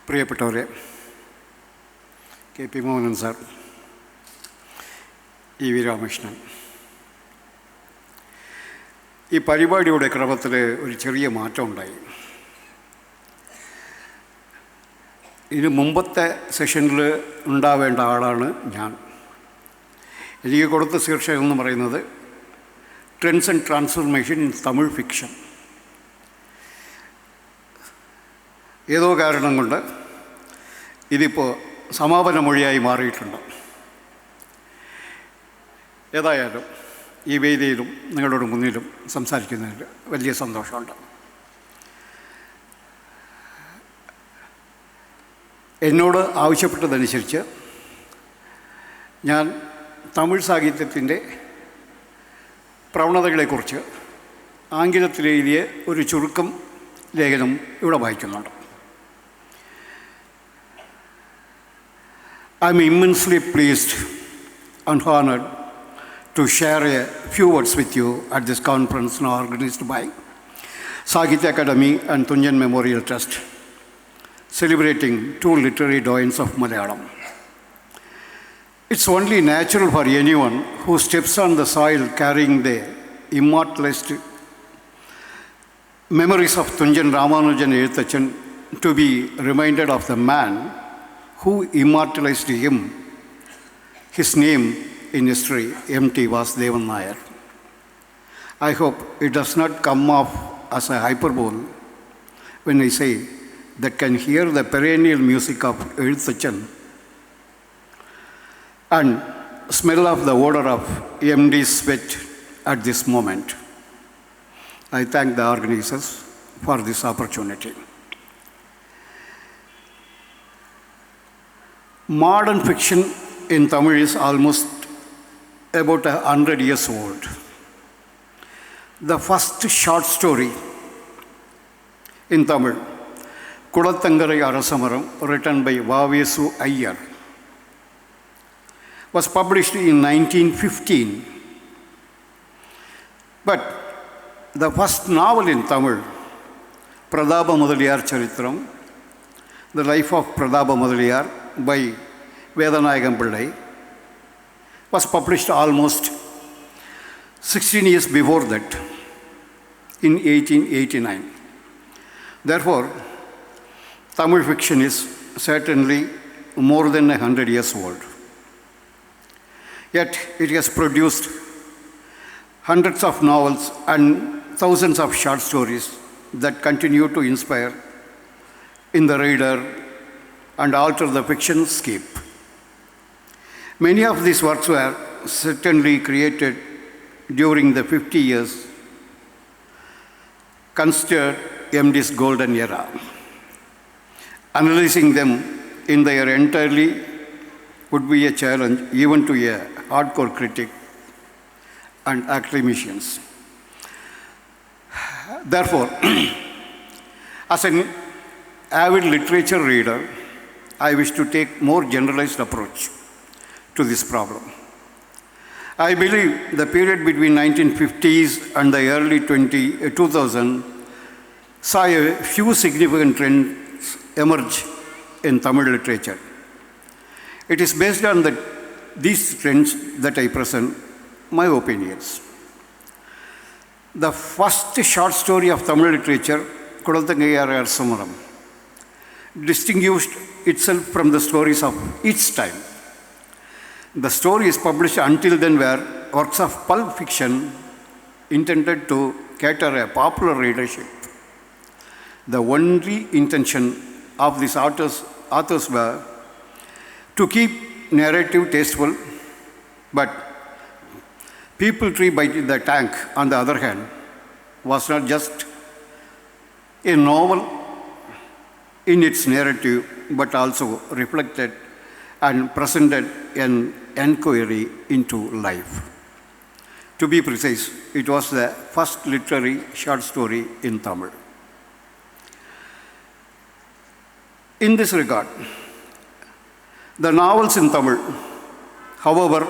പ്രിയപ്പെട്ടവരെ, K P Mohanan sir, E V Ramakrishnan, ഈ പരിപാടിയുടെ ക്രമത്തിൽ ഒരു ചെറിയ മാറ്റം ഉണ്ടായി. ഇതിന് മുമ്പത്തെ സെഷനിൽ ഉണ്ടാവേണ്ട ആളാണ് ഞാൻ. എനിക്ക് കൊടുത്ത ശീർഷകം എന്ന് പറയുന്നത് trends and transformation in Tamil fiction. ഏതോ കാരണം കൊണ്ട് ഇതിപ്പോൾ സമാപന മൊഴിയായി മാറിയിട്ടുണ്ട്. ഏതായാലും ഈ വേദിയിലും നിങ്ങളുടെ മുന്നിലും സംസാരിക്കുന്നതിൽ വലിയ സന്തോഷമുണ്ട്. എന്നോട് ആവശ്യപ്പെട്ടതനുസരിച്ച് ഞാൻ തമിഴ് സാഹിത്യത്തിൻ്റെ പ്രവണതകളെക്കുറിച്ച് ആംഗലത്തിൽ എഴുതിയ ഒരു ചുരുക്കം ലേഖനം ഇവിടെ വായിക്കുന്നുണ്ട്. I am immensely pleased and honored to share a few words with you at this conference now organized by Sahitya Academy and Thunchan Memorial Trust, celebrating two literary doyens of Malayalam. It's only natural for anyone who steps on the soil carrying the immortalized memories of Thunchan Ramanujan Thunchan to be reminded of the man who immortalized him, his name in history, M.T. Vasudevan Nair. I hope it does not come off as a hyperbole when I say that can hear the perennial music of Thunchan and smell of the odor of M.D.'s sweat at this moment. I thank the organizers for this opportunity. Modern fiction in Tamil is almost about 100 years old. The first short story in Tamil, Kudathangarai Arasamaram, written by Vavesu Ayyar, was published in 1915. But the first novel in Tamil, Pradaba Mudaliyar Charitram, The Life of Pradaba Mudaliyar by Vedanayagam Pillai, was published almost 16 years before that, in 1889. Therefore, Tamil fiction is certainly more than 100 years old. Yet it has produced hundreds of novels and thousands of short stories that continue to inspire in the reader and alter the fiction scape. Many of these works were certainly created during the 50 years considered M.D.'s golden era. Analyzing them in their entirety would be a challenge even to a hardcore critic and academicians. Therefore, as an avid literature reader, I wish to take more generalized approach to this problem. I believe the period between 1950s and the early 2000 saw a few significant trends emerge in Tamil literature. It is based on these trends that I present my opinions. The first short story of Tamil literature, Kudathangarai Arasamaram, distinguished itself from the stories of its time. The stories published until then were works of pulp fiction intended to cater a popular readership. The only intention of these authors were to keep narrative tasteful, but People Tree by the Tank, on the other hand, was not just a novel in its narrative, but also reflected and presented an inquiry into life. To be precise, it was the first literary short story in Tamil. In this regard, the novels in Tamil, however,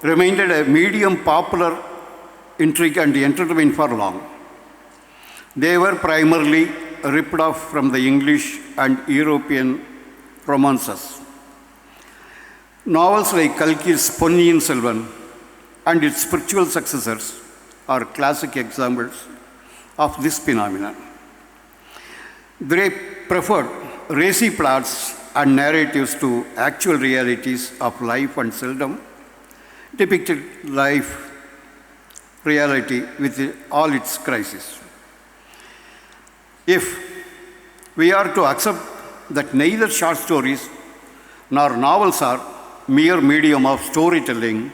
remained a medium popular intrigue and entertainment for long. They were primarily ripped off from the English and European romances. Novels like Kalki's Ponniyin Selvan and its spiritual successors are classic examples of this phenomenon. They preferred racy plots and narratives to actual realities of life and seldom depicted life reality with all its crises. If we are to accept that neither short stories nor novels are mere medium of storytelling,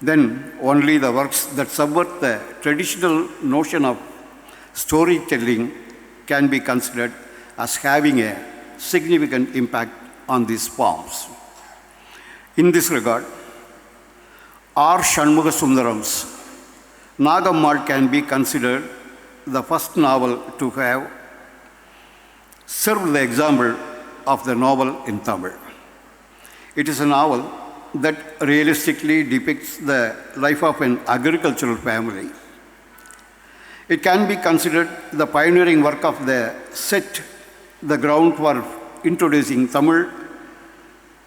then only the works that subvert the traditional notion of storytelling can be considered as having a significant impact on these forms. In this regard, R. Shanmuga Sundaram's Nagammal can be considered the first novel to have served the example of the novel in Tamil. It is a novel that realistically depicts the life of an agricultural family. It can be considered the pioneering work of the set the ground for introducing Tamil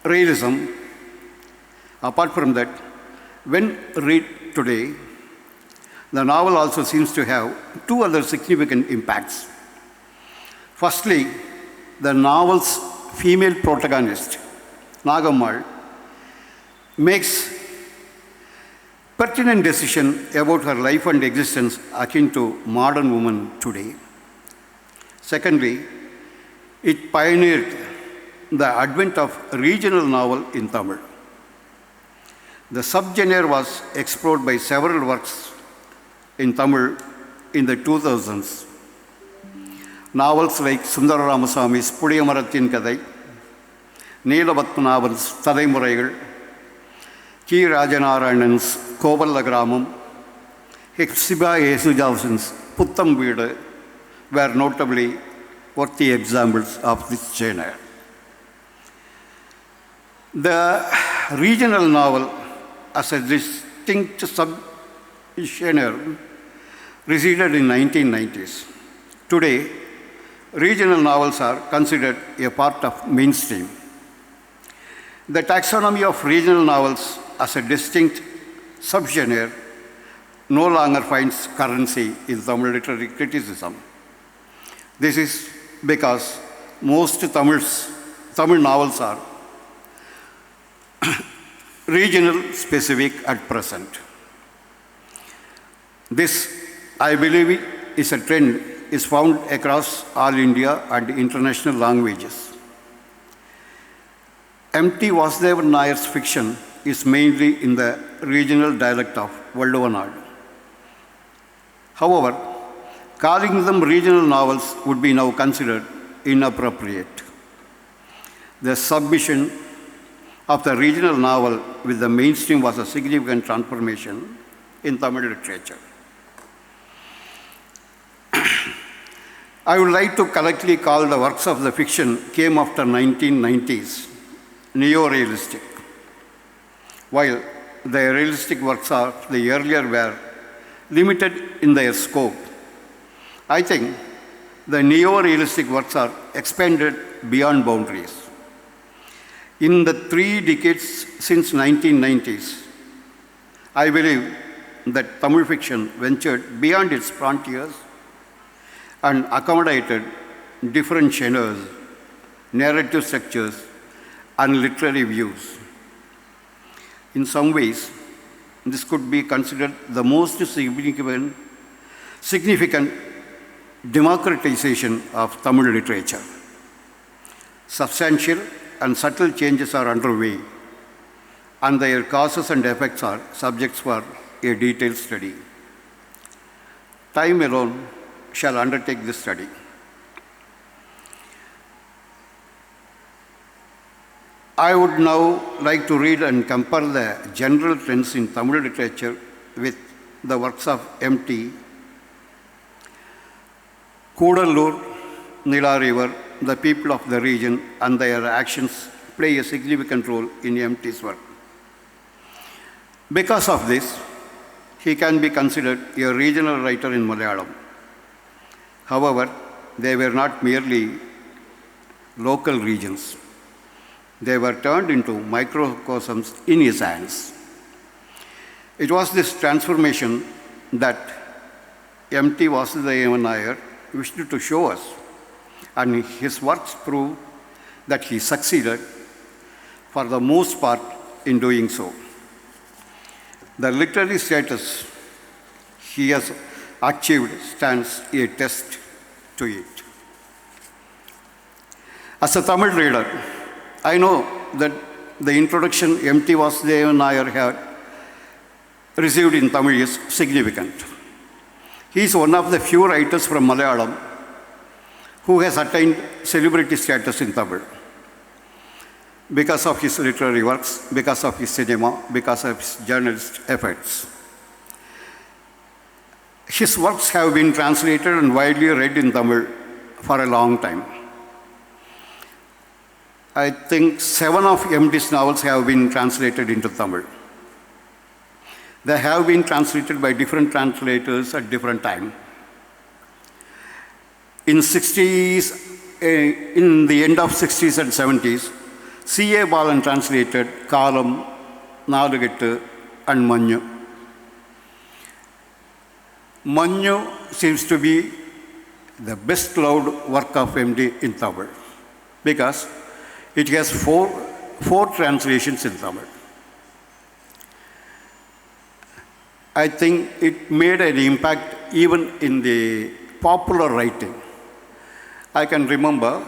realism. Apart from that, when read today, the novel also seems to have two other significant impacts. Firstly, the novel's female protagonist, Nagammal, makes pertinent decision about her life and existence akin to modern women today. Secondly, it pioneered the advent of regional novel in Tamil. The subgenre was explored by several works in Tamil in the 2000s. Novels like Sundara Ramaswamy's Pudiyamarathin Kadai, Neelavatmanavan's Thadaimuraigal, K. Rajanarayanan's Kovalla Gramam, Hepzibah Yesudasan's Puttam Veedu were notably worthy examples of this genre. The regional novel as a distinct sub-genre receded in 1990s. Today, regional novels are considered a part of mainstream. The taxonomy of regional novels as a distinct subgenre no longer finds currency in Tamil literary criticism. This is because most Tamil novels are regional specific at present. This, I believe, is a trend is found across all India and international languages. M.T. Vasudevan Nayar's fiction is mainly in the regional dialect of Valluvanadu. However, calling them regional novels would be now considered inappropriate. The submission of the regional novel with the mainstream was a significant transformation in Tamil literature. I would like to collectively call the works of the fiction came after 1990s neo-realistic, while the realistic works of the earlier were limited in their scope. I think the neo-realistic works are expanded beyond boundaries. In the 3 decades since 1990s, I believe that Tamil fiction ventured beyond its frontiers and accommodated different genres, narrative structures, and literary views. In some ways, this could be considered the most significant democratization of Tamil literature. Substantial and subtle changes are underway, and their causes and effects are subjects for a detailed study. Time alone shall undertake this study. I would now like to read and compare the general trends in Tamil literature with the works of M.T. Kudallur, Nila River, the people of the region and their actions play a significant role in M.T.'s work. Because of this, he can be considered a regional writer in Malayalam. However, they were not merely local regions. They were turned into microcosms in his hands. It was this transformation that M.T. Vasudevan Nair wished to show us, and his works prove that he succeeded for the most part in doing so. The literary status he has achieved stands a test to it. As a Tamil reader, I know that the introduction M.T. Vasudevan Nair had received in Tamil is significant. He is one of the few writers from Malayalam who has attained celebrity status in Tamil because of his literary works, because of his cinema, because of his journalist efforts. His works have been translated and widely read in Tamil for a long time. I think 7 of M.T.'s novels have been translated into Tamil. They have been translated by different translators at different times. In the end of 60s and 70s, C.A. Balan translated Kalam, Nadagattu, and Manju. Manju seems to be the best loved work of M.D. in Tamil because it has four translations in Tamil. I think it made an impact even in the popular writing. I can remember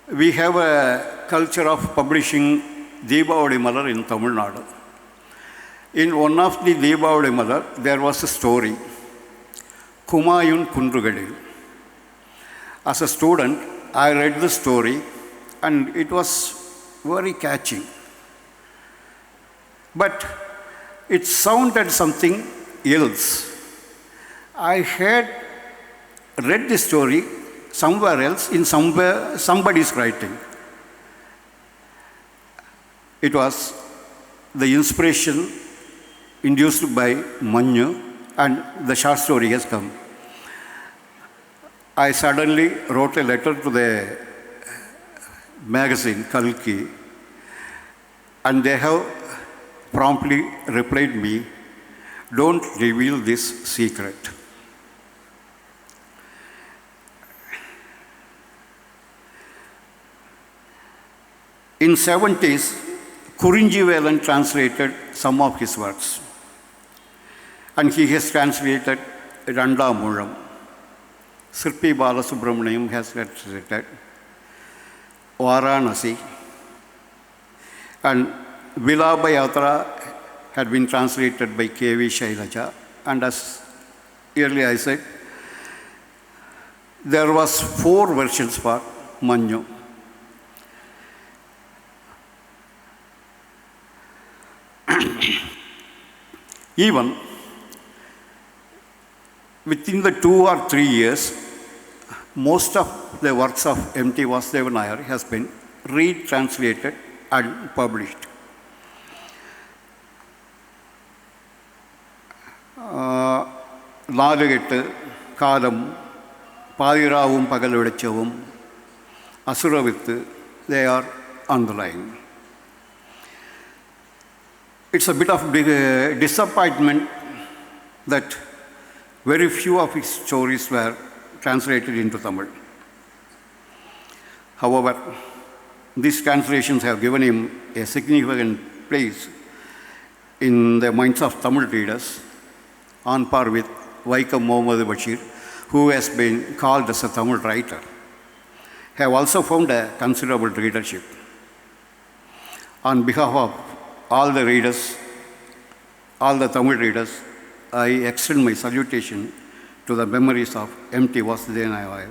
we have a culture of publishing Deepavali Malar in Tamil Nadu. In one of the Deepavali Malar, there was a story, Kumayun Kundrugadil. As a student, I read the story and it was very catching. But it sounded something else. I had read the story somewhere else in somebody's writing. It was the inspiration induced by Manju and the short story has come. I suddenly wrote a letter to the magazine, Kalki, and they have promptly replied me, "Don't reveal this secret." In 70s, Kurinji Velan translated some of his works, and he has translated Randa Mulam. Sirpi Balasubramaniam has translated Varanasi, and Vilaba Yatra had been translated by K.V. Shailaja, and as earlier I said, there was 4 versions for Manju. Even within the 2 or 3 years, most of the works of M.T. Vasudevan Nair has been retranslated and published. Nadagattu, Kalam, Padiravum Pagalvedachavum, Asuravithu, they are on the line. It's a bit of disappointment that very few of his stories were translated into Tamil. However, these translations have given him a significant place in the minds of Tamil readers, on par with Vaikam Mohammad Bashir, who has been called as a Tamil writer, have also found a considerable readership. On behalf of all the readers, all the Tamil readers, I extend my salutation to the memories of M.T. Vasudevan Nair,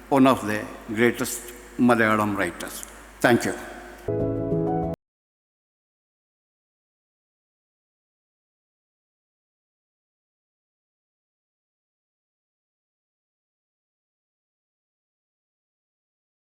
one of the greatest Malayalam writers. Thank you.